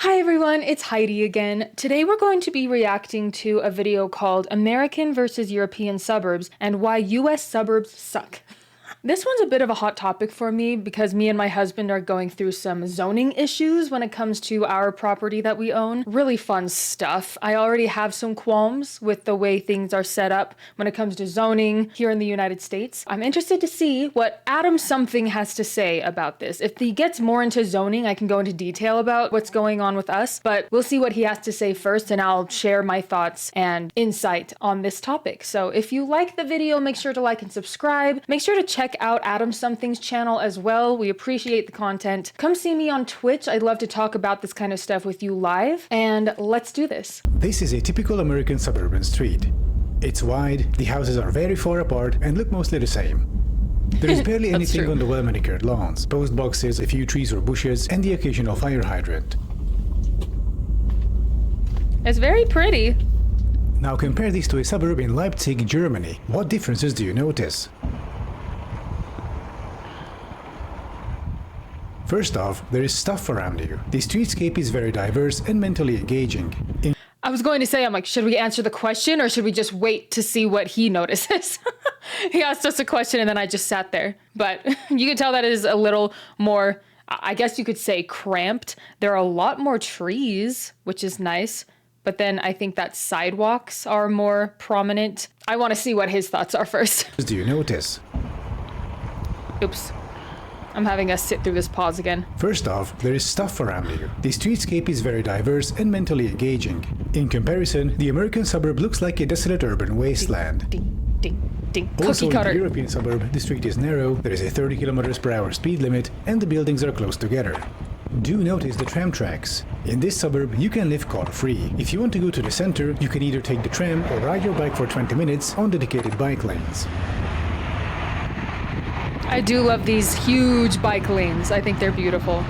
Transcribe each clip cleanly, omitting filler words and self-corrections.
Hi everyone, it's Heidi again. Today we're going to be reacting to a video called American versus European Suburbs and Why US Suburbs Suck. This one's a bit of a hot topic for me because me and my husband are going through some zoning issues when it comes to our property that we own. Really fun stuff. I already have some qualms with the way things are set up when it comes to zoning here in the United States. I'm interested to see what Adam Something has to say about this. If he gets more into zoning, I can go into detail about what's going on with us, but we'll see what he has to say first and I'll share my thoughts and insight on this topic. So if you like the video, make sure to like and subscribe. Make sure to check out Adam Something's channel as well. We appreciate the content. Come see me on Twitch. I'd love to talk about this kind of stuff with you live, and let's do this. This is a typical American suburban street. It's wide, the houses are very far apart and look mostly the same. There is barely anything on the well-manicured lawns, post boxes, a few trees or bushes, and the occasional fire hydrant. It's very pretty. Now compare this to a suburb in Leipzig, Germany. What differences do you notice? First off, there is stuff around you. The streetscape is very diverse and mentally engaging. I was going to say, I'm like, should we answer the question or should we just wait to see what he notices? He asked us a question and then I just sat there. But you can tell that it is a little more, I guess you could say, cramped. There are a lot more trees, which is nice. But then I think that sidewalks are more prominent. I want to see what his thoughts are first. Do you notice? Oops. I'm having us sit through this pause again. First off, there is stuff around you. The streetscape is very diverse and mentally engaging. In comparison, the American suburb looks like a desolate urban wasteland. Ding, ding, ding. Also, Cookie cutter. in the European suburb, the street is narrow, there is a 30 km/h speed limit, and the buildings are close together. Do notice the tram tracks. In this suburb, you can live car-free. If you want to go to the center, you can either take the tram or ride your bike for 20 minutes on dedicated bike lanes. I do love these huge bike lanes. I think they're beautiful.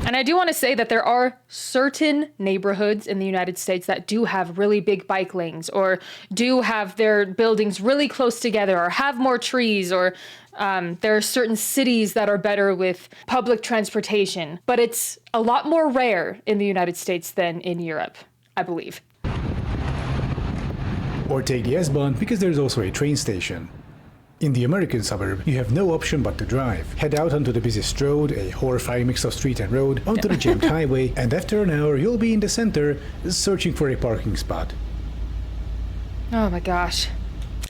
And I do want to say that there are certain neighborhoods in the United States that do have really big bike lanes or do have their buildings really close together or have more trees, or there are certain cities that are better with public transportation. But it's a lot more rare in the United States than in Europe, I believe. Or take the S-Bahn because there's also a train station. In the American suburb, you have no option but to drive. Head out onto the busiest road, a horrifying mix of street and road, onto the jammed highway, and after an hour you'll be in the center, searching for a parking spot. Oh my gosh.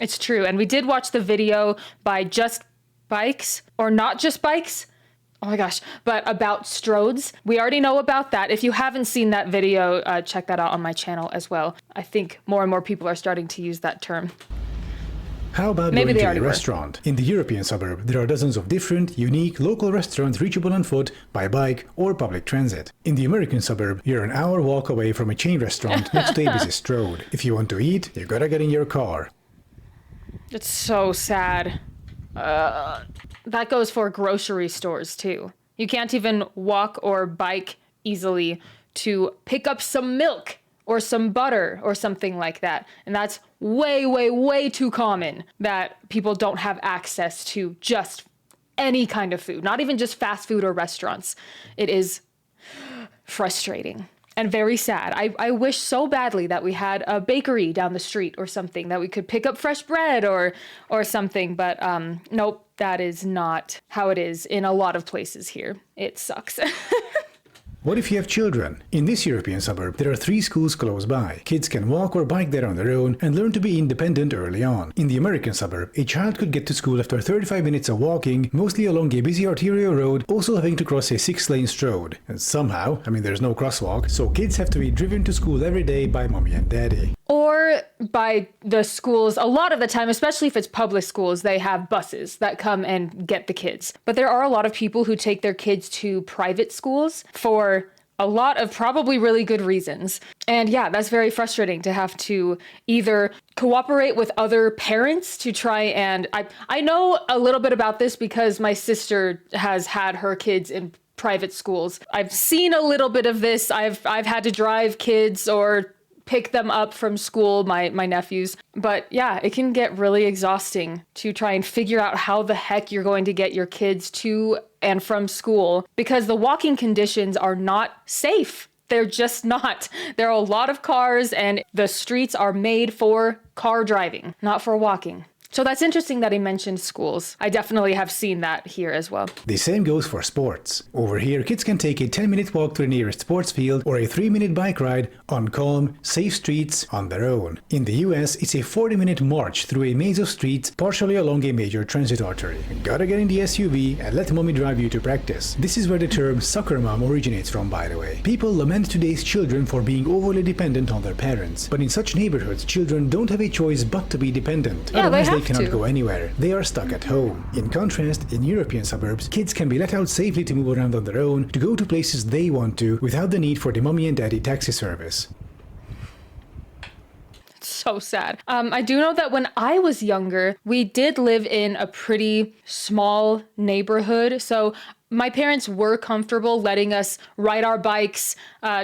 It's true. And we did watch the video by Just Bikes, or Not Just Bikes. Oh my gosh, but about Stroads. We already know about that. If you haven't seen that video, check that out on my channel as well. I think more and more people are starting to use that term. How about going to a restaurant? In the European suburb, there are dozens of different, unique, local restaurants reachable on foot, by bike, or public transit. In the American suburb, you're an hour walk away from a chain restaurant next to a busy road. If you want to eat, you gotta get in your car. It's so sad. That goes for grocery stores too. You can't even walk or bike easily to pick up some milk or some butter or something like that. And that's way, way, way too common that people don't have access to just any kind of food, not even just fast food or restaurants. It is frustrating and very sad. I wish so badly that we had a bakery down the street or something that we could pick up fresh bread or something, but nope, that is not how it is in a lot of places here. It sucks. What if you have children? In this European suburb, there are 3 schools close by. Kids can walk or bike there on their own and learn to be independent early on. In the American suburb, a child could get to school after 35 minutes of walking, mostly along a busy arterial road, also having to cross a 6-lane road. And somehow, there's no crosswalk, so kids have to be driven to school every day by mommy and daddy. Or by the schools, a lot of the time, especially if it's public schools, they have buses that come and get the kids. But there are a lot of people who take their kids to private schools for a lot of probably really good reasons. And yeah, that's very frustrating to have to either cooperate with other parents to try and... I know a little bit about this because my sister has had her kids in private schools. I've seen a little bit of this. I've had to drive kids or pick them up from school, my nephews. But yeah, it can get really exhausting to try and figure out how the heck you're going to get your kids to and from school because the walking conditions are not safe. They're just not. There are a lot of cars and the streets are made for car driving, not for walking. So that's interesting that he mentioned schools. I definitely have seen that here as well. The same goes for sports. Over here, kids can take a 10-minute walk to the nearest sports field or a 3-minute bike ride on calm, safe streets on their own. In the US, it's a 40-minute march through a maze of streets partially along a major transit artery. Gotta get in the SUV and let mommy drive you to practice. This is where the term soccer mom originates from, by the way. People lament today's children for being overly dependent on their parents. But in such neighborhoods, children don't have a choice but to be dependent. Yeah, Otherwise, they cannot go anywhere. They are stuck at home. In contrast, in European suburbs, kids can be let out safely to move around on their own, to go to places they want to, without the need for the mommy and daddy taxi service. So sad. I do know that when I was younger, we did live in a pretty small neighborhood. So my parents were comfortable letting us ride our bikes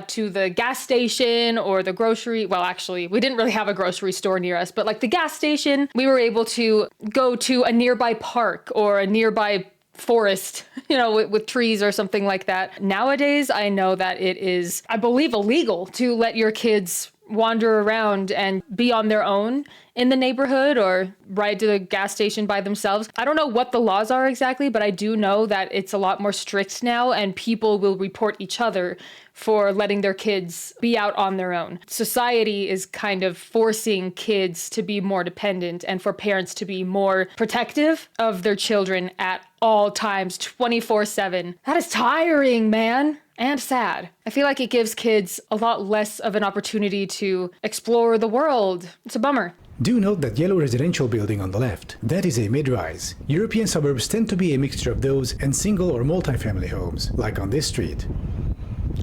to the gas station or the grocery. Well, actually, we didn't really have a grocery store near us, but like the gas station, we were able to go to a nearby park or a nearby forest, with trees or something like that. Nowadays, I know that it is, I believe, illegal to let your kids wander around and be on their own in the neighborhood or ride to the gas station by themselves. I don't know what the laws are exactly, but I do know that it's a lot more strict now and people will report each other for letting their kids be out on their own. Society is kind of forcing kids to be more dependent and for parents to be more protective of their children at all times, 24/7. That is tiring, man. And sad. I feel like it gives kids a lot less of an opportunity to explore the world. It's a bummer. Do note that yellow residential building on the left. That is a mid-rise. European suburbs tend to be a mixture of those and single or multi-family homes, like on this street.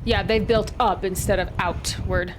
Yeah, they've built up instead of outward.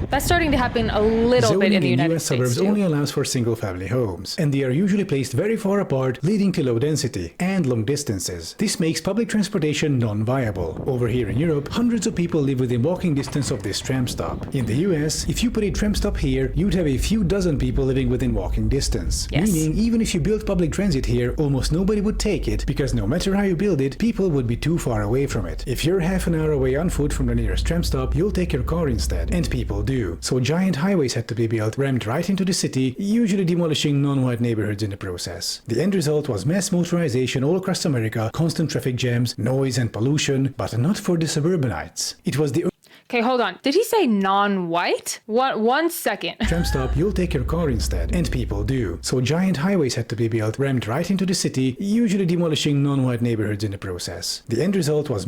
That's starting to happen a little bit in the United US States suburbs too. only allows for single-family homes, and they are usually placed very far apart, leading to low density and long distances. This makes public transportation non-viable. Over here in Europe, hundreds of people live within walking distance of this tram stop. In the US, if you put a tram stop here, you'd have a few dozen people living within walking distance. Yes. Meaning, even if you built public transit here, almost nobody would take it, because no matter how you build it, people would be too far away from it. If you're half an hour away on foot from the nearest tram stop, you'll take your car instead, and people do. So giant highways had to be built, rammed right into the city, usually demolishing non-white neighborhoods in the process. The end result was mass motorization all across America, constant traffic jams, noise and pollution, but not for the suburbanites. It was the Okay, hold on. Did he say non-white? One second. tram stop, you'll take your car instead, and people do. So giant highways had to be built, rammed right into the city, usually demolishing non-white neighborhoods in the process. The end result was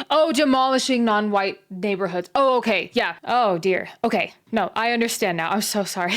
Oh, demolishing non-white neighborhoods. Oh, okay. Yeah. Oh, dear. Okay. No, I understand now. I'm so sorry.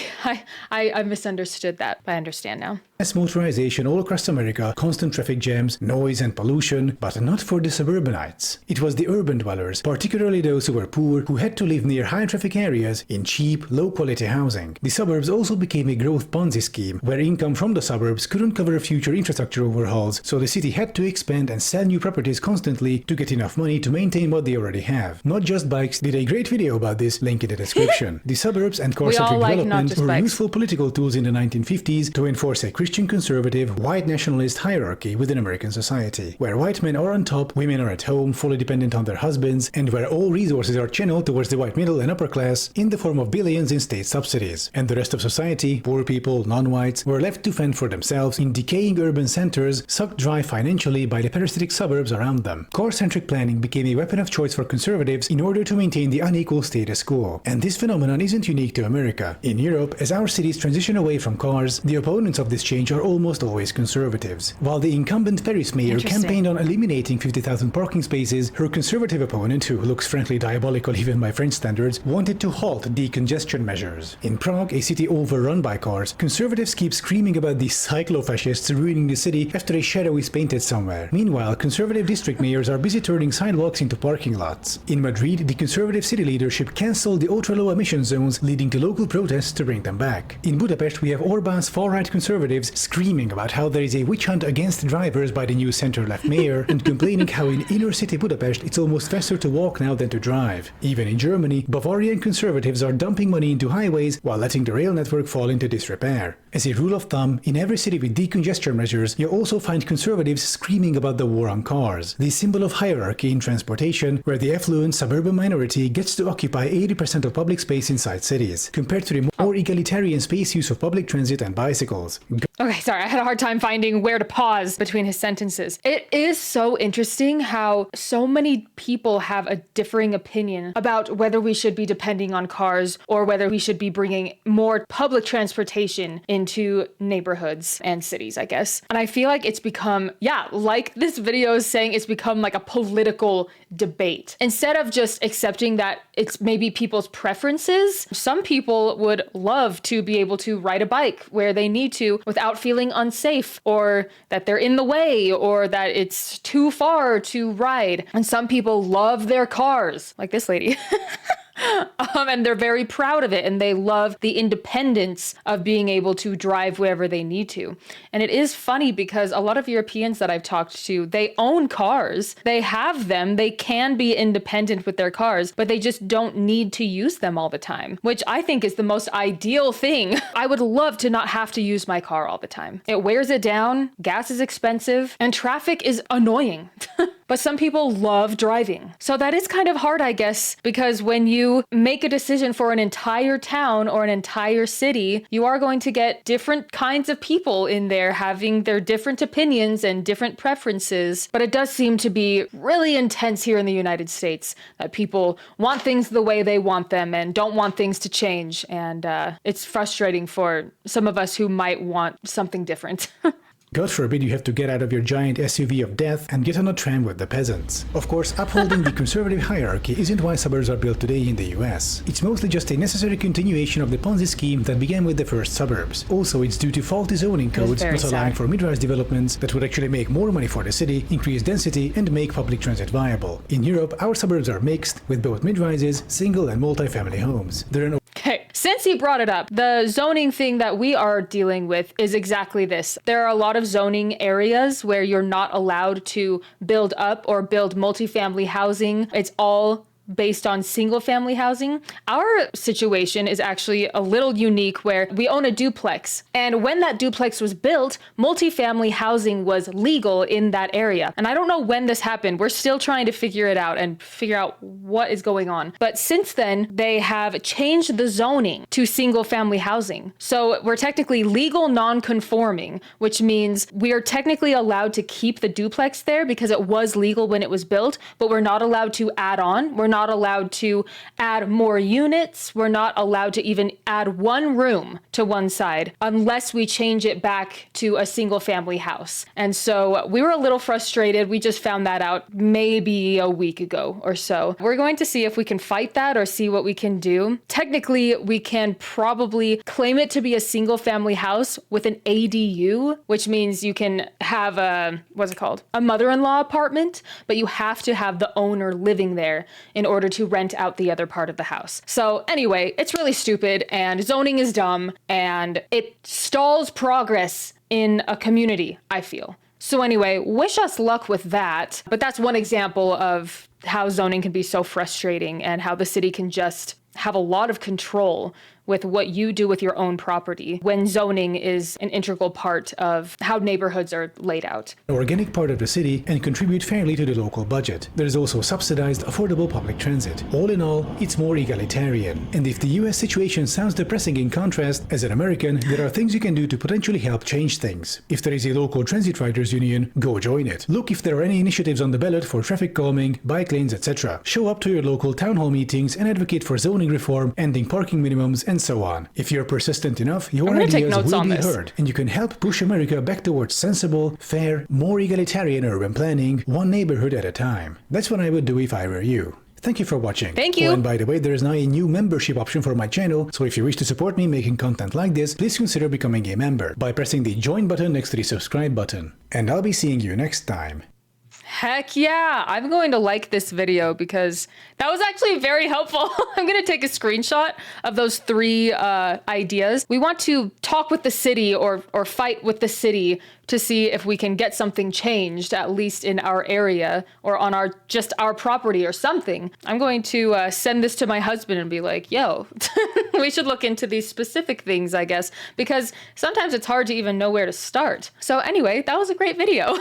I misunderstood that. I understand now. mass motorization all across America, constant traffic jams, noise and pollution, but not for the suburbanites. It was the urban dwellers, particularly those who were poor, who had to live near high-traffic areas in cheap, low-quality housing. The suburbs also became a growth Ponzi scheme, where income from the suburbs couldn't cover future infrastructure overhauls, so the city had to expand and sell new properties constantly to get enough money to maintain what they already have. Not Just Bikes did a great video about this, link in the description. The suburbs and car-centric development were useful political tools in the 1950s to enforce a Christian conservative, white nationalist hierarchy within American society, where white men are on top, women are at home, fully dependent on their husbands, and where all resources are channeled towards the white middle and upper class in the form of billions in state subsidies. And the rest of society, poor people, non-whites, were left to fend for themselves in decaying urban centers, sucked dry financially by the parasitic suburbs around them. Car-centric planning became a weapon of choice for conservatives in order to maintain the unequal status quo. And this phenomenon isn't unique to America. In Europe, as our cities transition away from cars, the opponents of this change are almost always conservatives. While the incumbent Paris mayor campaigned on eliminating 50,000 parking spaces, her conservative opponent, who looks frankly diabolical even by French standards, wanted to halt decongestion measures. In Prague, a city overrun by cars, conservatives keep screaming about the cyclo-fascists ruining the city after a shadow is painted somewhere. Meanwhile, conservative district mayors are busy turning sidewalks into parking lots. In Madrid, the conservative city leadership cancelled the ultra-low emission zones, leading to local protests to bring them back. In Budapest, we have Orbán's far-right conservatives screaming about how there is a witch hunt against drivers by the new center-left mayor and complaining how in inner-city Budapest it's almost faster to walk now than to drive. Even in Germany, Bavarian conservatives are dumping money into highways while letting the rail network fall into disrepair. As a rule of thumb, in every city with decongestion measures, you also find conservatives screaming about the war on cars. The symbol of hierarchy in transportation, where the affluent suburban minority gets to occupy 80% of public space inside cities, compared to the more egalitarian space use of public transit and bicycles. Okay, sorry, I had a hard time finding where to pause between his sentences. It is so interesting how so many people have a differing opinion about whether we should be depending on cars or whether we should be bringing more public transportation into neighborhoods and cities, I guess. And I feel like it's become, like this video is saying, it's become like a political debate. Instead of just accepting that it's maybe people's preferences, some people would love to be able to ride a bike where they need to without feeling unsafe, or that they're in the way, or that it's too far to ride. And some people love their cars, like this lady. And they're very proud of it, and they love the independence of being able to drive wherever they need to. And it is funny because a lot of Europeans that I've talked to, they own cars, they have them, they can be independent with their cars, but they just don't need to use them all the time, which I think is the most ideal thing. I would love to not have to use my car all the time. It wears it down, gas is expensive, and traffic is annoying. But some people love driving. So that is kind of hard, I guess, because when you make a decision for an entire town or an entire city, you are going to get different kinds of people in there having their different opinions and different preferences. But it does seem to be really intense here in the United States that people want things the way they want them and don't want things to change. And it's frustrating for some of us who might want something different. God forbid you have to get out of your giant SUV of death and get on a tram with the peasants. Of course, upholding the conservative hierarchy isn't why suburbs are built today in the US. It's mostly just a necessary continuation of the Ponzi scheme that began with the first suburbs. Also, it's due to faulty zoning codes not allowing for mid-rise developments that would actually make more money for the city, increase density, and make public transit viable. In Europe, our suburbs are mixed, with both mid-rises, single and multi-family homes. Okay, since he brought it up, the zoning thing that we are dealing with is exactly this. There are a lot of zoning areas where you're not allowed to build up or build multifamily housing. It's all based on single family housing. Our situation is actually a little unique where we own a duplex. And when that duplex was built, multifamily housing was legal in that area. And I don't know when this happened. We're still trying to figure it out and figure out what is going on. But since then, they have changed the zoning to single family housing. So we're technically legal non-conforming, which means we are technically allowed to keep the duplex there because it was legal when it was built, but we're not allowed to add on. We're not allowed to add more units. We're not allowed to even add one room to one side unless we change it back to a single family house. And so we were a little frustrated. We just found that out maybe a week ago or so. We're going to see if we can fight that or see what we can do. Technically, we can probably claim it to be a single family house with an ADU, which means you can have a mother-in-law apartment, but you have to have the owner living there in order to rent out the other part of the house. So anyway, it's really stupid and zoning is dumb and it stalls progress in a community, I feel. So anyway, wish us luck with that. But that's one example of how zoning can be so frustrating and how the city can just have a lot of control with what you do with your own property when zoning is an integral part of how neighborhoods are laid out. An organic part of the city and contribute fairly to the local budget. There is also subsidized, affordable public transit. All in all, it's more egalitarian. And if the US situation sounds depressing in contrast, as an American, there are things you can do to potentially help change things. If there is a local transit riders union, go join it. Look if there are any initiatives on the ballot for traffic calming, bike lanes, etc. Show up to your local town hall meetings and advocate for zoning reform, ending parking minimums, and so on. If you're persistent enough, your ideas will be heard, and you can help push America back towards sensible, fair, more egalitarian urban planning, one neighborhood at a time. That's what I would do if I were you. Thank you for watching. Thank you. Oh, and by the way, there is now a new membership option for my channel, so if you wish to support me making content like this, please consider becoming a member by pressing the join button next to the subscribe button. And I'll be seeing you next time. Heck yeah, I'm going to like this video because that was actually very helpful. I'm going to take a screenshot of those 3 ideas. We want to talk with the city or fight with the city to see if we can get something changed, at least in our area or on our property or something. I'm going to send this to my husband and be like, yo, we should look into these specific things, I guess, because sometimes it's hard to even know where to start. So anyway, that was a great video.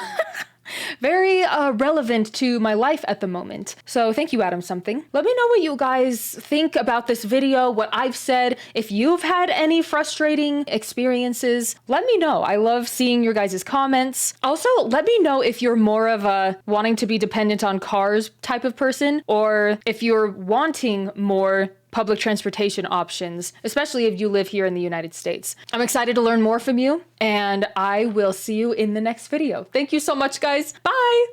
Very relevant to my life at the moment. So thank you, Adam Something. Let me know what you guys think about this video, what I've said. If you've had any frustrating experiences, let me know. I love seeing your guys' comments. Also, let me know if you're more of a wanting to be dependent on cars type of person, or if you're wanting more public transportation options, especially if you live here in the United States. I'm excited to learn more from you, and I will see you in the next video. Thank you so much, guys. Bye!